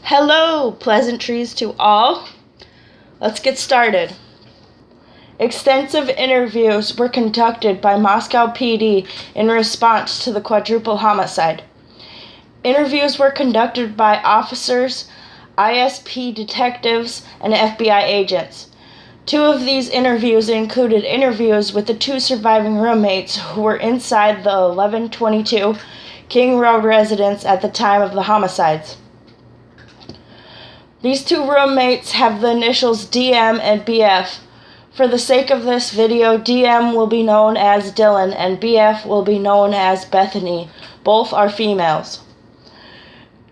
Hello, pleasantries to all. Let's get started. Extensive interviews were conducted by Moscow PD in response to the quadruple homicide. Interviews were conducted by officers, ISP detectives, and FBI agents. Two of these interviews included interviews with the two surviving roommates who were inside the 1122 King Road residence at the time of the homicides. These two roommates have the initials DM and BF. For the sake of this video, DM will be known as Dylan and BF will be known as Bethany. Both are females.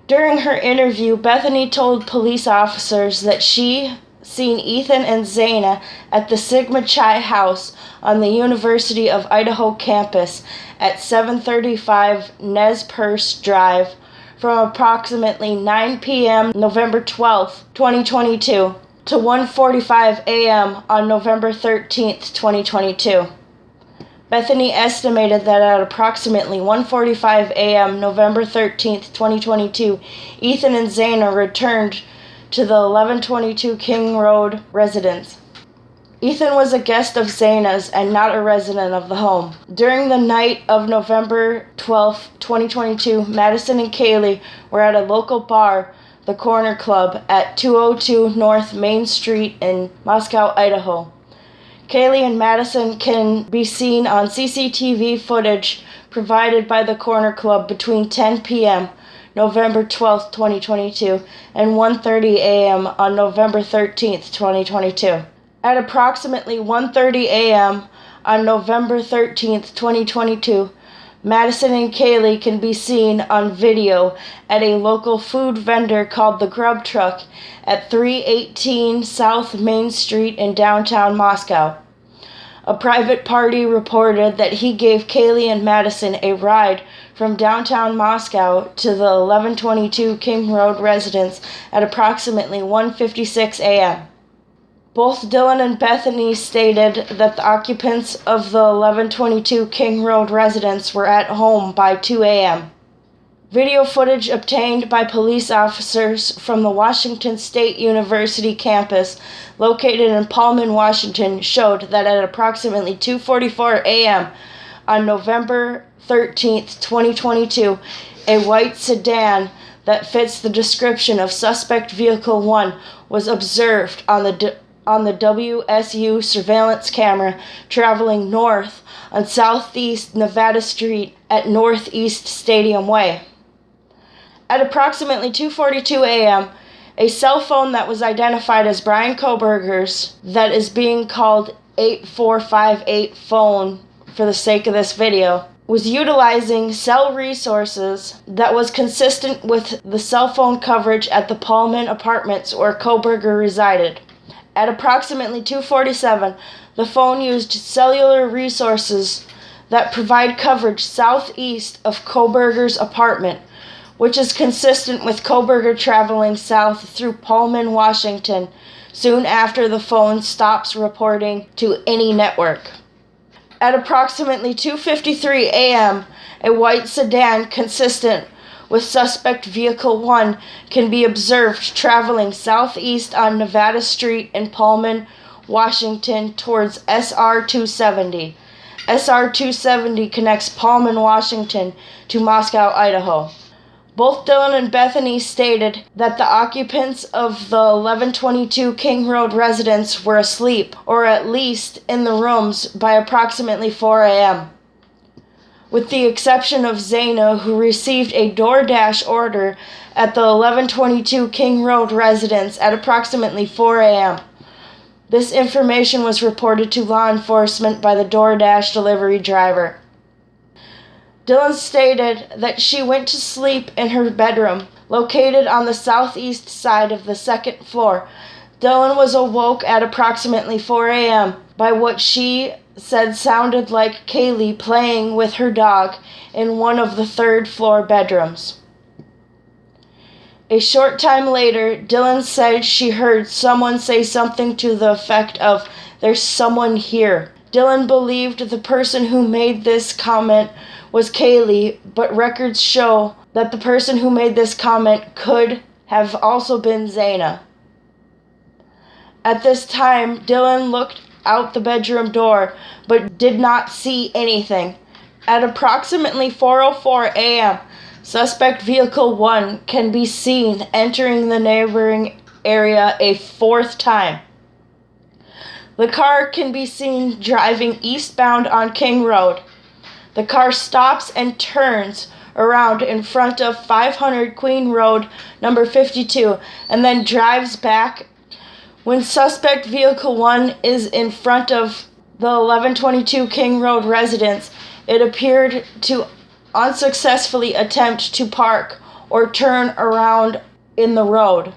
During her interview, Bethany told police officers that she seen Ethan and Zaina at the Sigma Chi house on the University of Idaho campus at 735 Nez Perce Drive from approximately 9 p.m. November 12, 2022 to 1:45 a.m. on November 13, 2022. Bethany estimated that at approximately 1:45 a.m. November 13, 2022, Ethan and Zaina returned to the 1122 King Road residence. Ethan was a guest of Zaina's and not a resident of the home. During the night of November 12, 2022, Madison and Kaylee were at a local bar, the Corner Club, at 202 North Main Street in Moscow, Idaho. Kaylee and Madison can be seen on CCTV footage provided by the Corner Club between 10 p.m. November 12, 2022 and 1:30 a.m. on November 13, 2022. At approximately 1:30 a.m. on November 13, 2022, Madison and Kaylee can be seen on video at a local food vendor called the Grub Truck at 318 South Main Street in downtown Moscow. A private party reported that he gave Kaylee and Madison a ride from downtown Moscow to the 1122 King Road residence at approximately 1:56 a.m. Both Dylan and Bethany stated that the occupants of the 1122 King Road residence were at home by 2 a.m. Video footage obtained by police officers from the Washington State University campus located in Pullman, Washington, showed that at approximately 2:44 a.m. on November 13, 2022, a white sedan that fits the description of Suspect Vehicle 1 was observed on the WSU surveillance camera traveling north on Southeast Nevada Street at Northeast Stadium Way. At approximately 2:42 a.m., a cell phone that was identified as Bryan Kohbergers, that is being called 8458 phone for the sake of this video, was utilizing cell resources that was consistent with the cell phone coverage at the Pullman apartments where Kohberger resided. At approximately 2:47, the phone used cellular resources that provide coverage southeast of Kohberger's apartment, which is consistent with Kohberger traveling south through Pullman, Washington, soon after the phone stops reporting to any network. At approximately 2:53 a.m., a white sedan consistent with Suspect Vehicle 1 can be observed traveling southeast on Nevada Street in Pullman, Washington towards SR 270. SR 270 connects Pullman, Washington to Moscow, Idaho. Both Dylan and Bethany stated that the occupants of the 1122 King Road residence were asleep, or at least in the rooms, by approximately 4 a.m. With the exception of Zaina, who received a DoorDash order at the 1122 King Road residence at approximately 4 a.m. This information was reported to law enforcement by the DoorDash delivery driver. Dylan stated that she went to sleep in her bedroom, located on the southeast side of the second floor. Dylan was awoke at approximately 4 a.m. by what she said sounded like Kaylee playing with her dog in one of the third floor bedrooms. A short time later, Dylan said she heard someone say something to the effect of, "There's someone here." Dylan believed the person who made this comment was Kaylee, but records show that the person who made this comment could have also been Zana. At this time, Dylan looked out the bedroom door, but did not see anything. At approximately 4:04 a.m., suspect vehicle 1 can be seen entering the neighboring area a fourth time. The car can be seen driving eastbound on King Road. The car stops and turns around in front of 500 Queen Road, number 52, and then drives back. When suspect vehicle 1 is in front of the 1122 King Road residence, it appeared to unsuccessfully attempt to park or turn around in the road.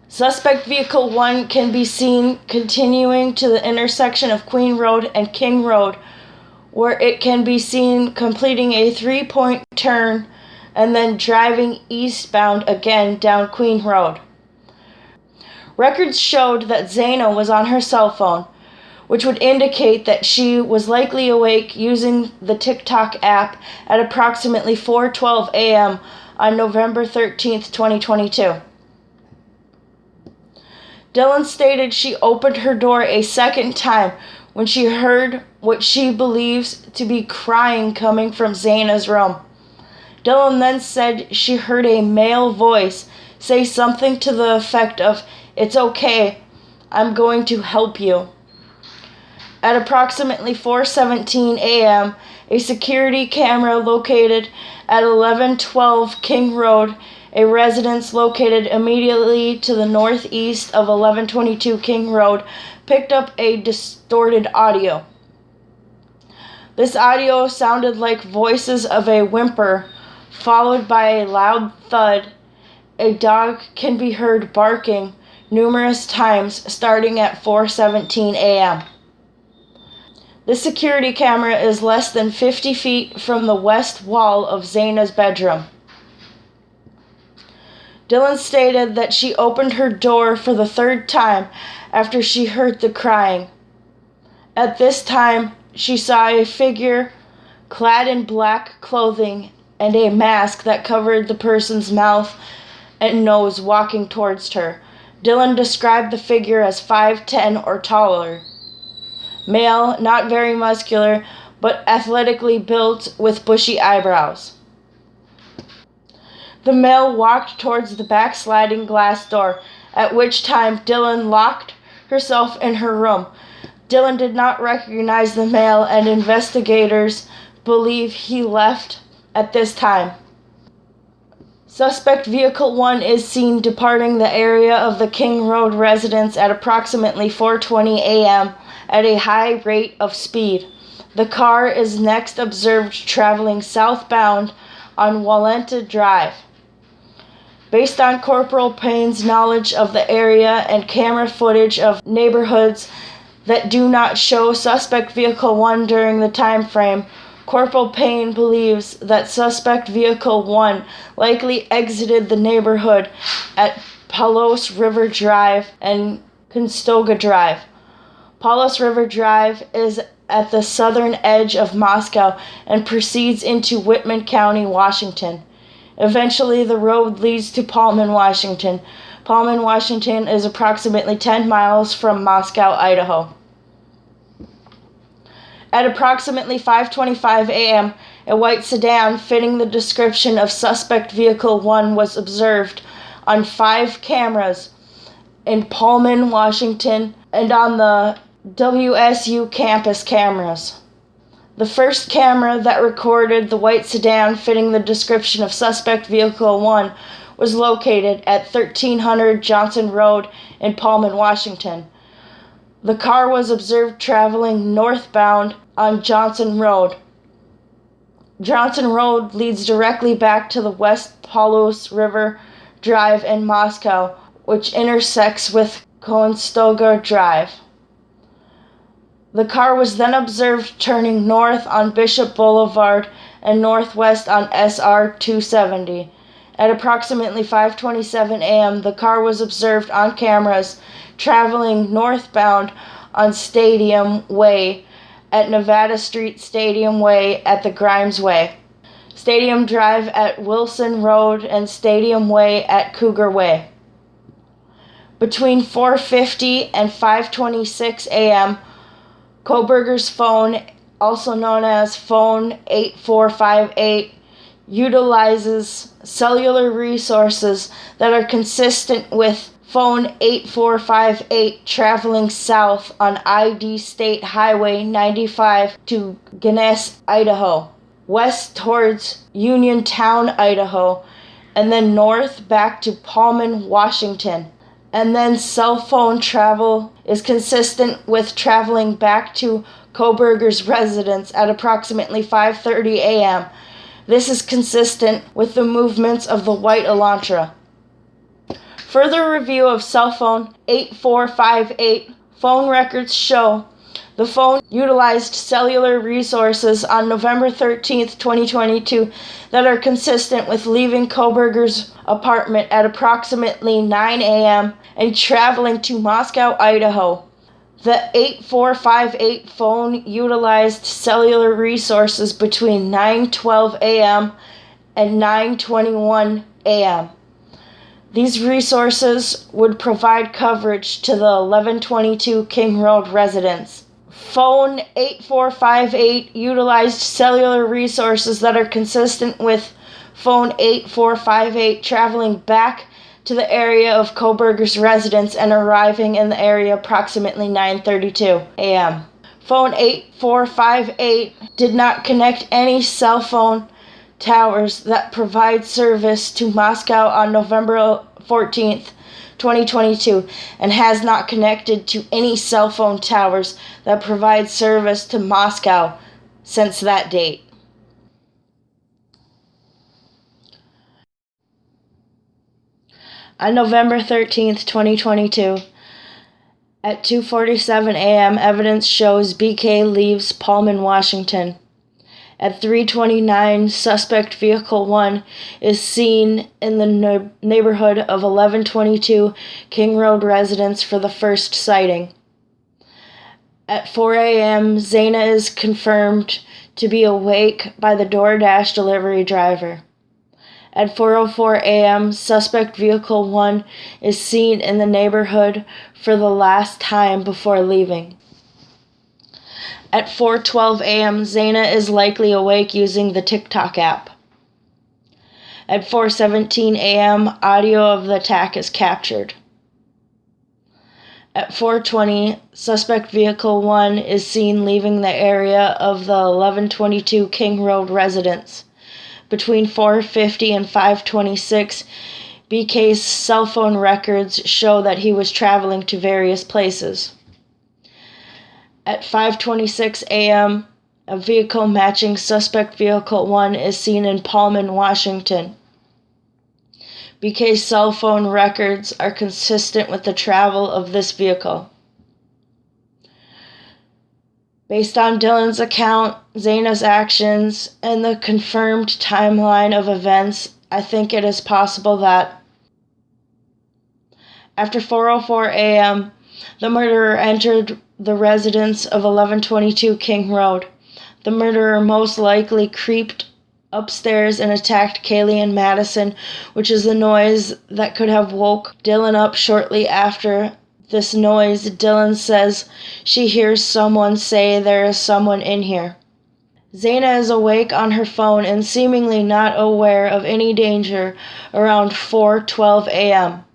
Suspect vehicle 1 can be seen continuing to the intersection of Queen Road and King Road, where it can be seen completing a 3-point turn and then driving eastbound again down Queen Road. Records showed that Zana was on her cell phone, which would indicate that she was likely awake using the TikTok app at approximately 4:12 a.m. on November 13, 2022. Dylan stated she opened her door a second time when she heard what she believes to be crying coming from Zana's room. Dylan then said she heard a male voice say something to the effect of, "It's okay, I'm going to help you." At approximately 4:17 a.m., a security camera located at 1112 King Road, a residence located immediately to the northeast of 1122 King Road, picked up a distorted audio. This audio sounded like voices of a whimper, followed by a loud thud. A dog can be heard barking numerous times starting at 4:17 a.m. The security camera is less than 50 feet from the west wall of Zana's bedroom. Dylan stated that she opened her door for the third time after she heard the crying. At this time, she saw a figure clad in black clothing and a mask that covered the person's mouth and nose walking towards her. Dylan described the figure as 5'10" or taller. Male, not very muscular, but athletically built with bushy eyebrows. The male walked towards the back sliding glass door, at which time Dylan locked herself in her room. Dylan did not recognize the male, and investigators believe he left at this time. Suspect vehicle 1 is seen departing the area of the King Road residence at approximately 4:20 a.m. at a high rate of speed. The car is next observed traveling southbound on Walenta Drive. Based on Corporal Payne's knowledge of the area and camera footage of neighborhoods that do not show suspect vehicle 1 during the time frame, Corporal Payne believes that suspect vehicle 1 likely exited the neighborhood at Palos River Drive and Conestoga Drive. Palos River Drive is at the southern edge of Moscow and proceeds into Whitman County, Washington. Eventually, the road leads to Pullman, Washington. Pullman, Washington is approximately 10 miles from Moscow, Idaho. At approximately 5:25 a.m., a white sedan fitting the description of suspect vehicle 1 was observed on 5 cameras in Pullman, Washington, and on the WSU campus cameras. The first camera that recorded the white sedan fitting the description of suspect vehicle 1 was located at 1300 Johnson Road in Pullman, Washington. The car was observed traveling northbound on Johnson Road. Johnson Road leads directly back to the West Palos River Drive in Moscow, which intersects with Conestoga Drive. The car was then observed turning north on Bishop Boulevard and northwest on SR 270. At approximately 5:27 a.m., the car was observed on cameras traveling northbound on Stadium Way at Nevada Street, Stadium Way at the Grimes Way. Stadium Drive at Wilson Road, and Stadium Way at Cougar Way. Between 4:50 and 5:26 a.m., Kohbergers' phone, also known as phone 8458, utilizes cellular resources that are consistent with phone 8458 traveling south on ID State Highway 95 to Gannett, Idaho, west towards Uniontown, Idaho, and then north back to Pullman, Washington. And then cell phone travel is consistent with traveling back to Kohbergers' residence at approximately 5:30 a.m. This is consistent with the movements of the white Elantra. Further review of cell phone 8458 phone records show the phone utilized cellular resources on November 13, 2022 that are consistent with leaving Kohbergers' apartment at approximately 9 a.m. and traveling to Moscow, Idaho. The 8458 phone utilized cellular resources between 9:12 a.m. and 9:21 a.m. These resources would provide coverage to the 1122 King Road residents. Phone 8458 utilized cellular resources that are consistent with phone 8458 traveling back to the area of Kohbergers' residence and arriving in the area approximately 9:32 a.m. Phone 8458 did not connect any cell phone towers that provide service to Moscow on November 14th, 2022, and has not connected to any cell phone towers that provide service to Moscow since that date. On November 13th, 2022, at 2:47 a.m., evidence shows BK leaves Pullman, Washington. At 3:29, suspect vehicle 1 is seen in the neighborhood of 1122 King Road residence for the first sighting. At 4 a.m., Zana is confirmed to be awake by the DoorDash delivery driver. At 4:04 a.m., suspect vehicle 1 is seen in the neighborhood for the last time before leaving. At 4:12 a.m., Zana is likely awake using the TikTok app. At 4:17 a.m., audio of the attack is captured. At 4:20, suspect vehicle 1 is seen leaving the area of the 1122 King Road residence. Between 4:50 and 5:26, BK's cell phone records show that he was traveling to various places. At 5:26 a.m., a vehicle matching suspect vehicle 1 is seen in Pullman, Washington. BK's cell phone records are consistent with the travel of this vehicle. Based on Dylan's account, Zana's actions, and the confirmed timeline of events, I think it is possible that after 4:04 a.m., the murderer entered the residence of 1122 King Road. The murderer most likely creeped upstairs and attacked Kaylee and Madison, which is the noise that could have woke Dylan up shortly after. This noise, Dylan says she hears someone say there is someone in here. Zana is awake on her phone and seemingly not aware of any danger around 4:12 a.m.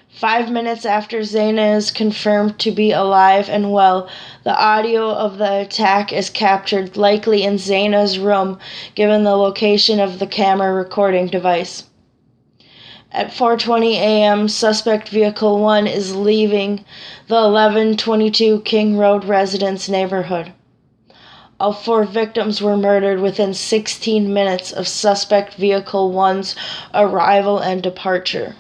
5 minutes after Zana is confirmed to be alive and well, the audio of the attack is captured, likely in Zana's room, given the location of the camera recording device. At 4:20 a.m., suspect vehicle 1 is leaving the 1122 King Road residence neighborhood. All 4 victims were murdered within 16 minutes of suspect vehicle 1's arrival and departure.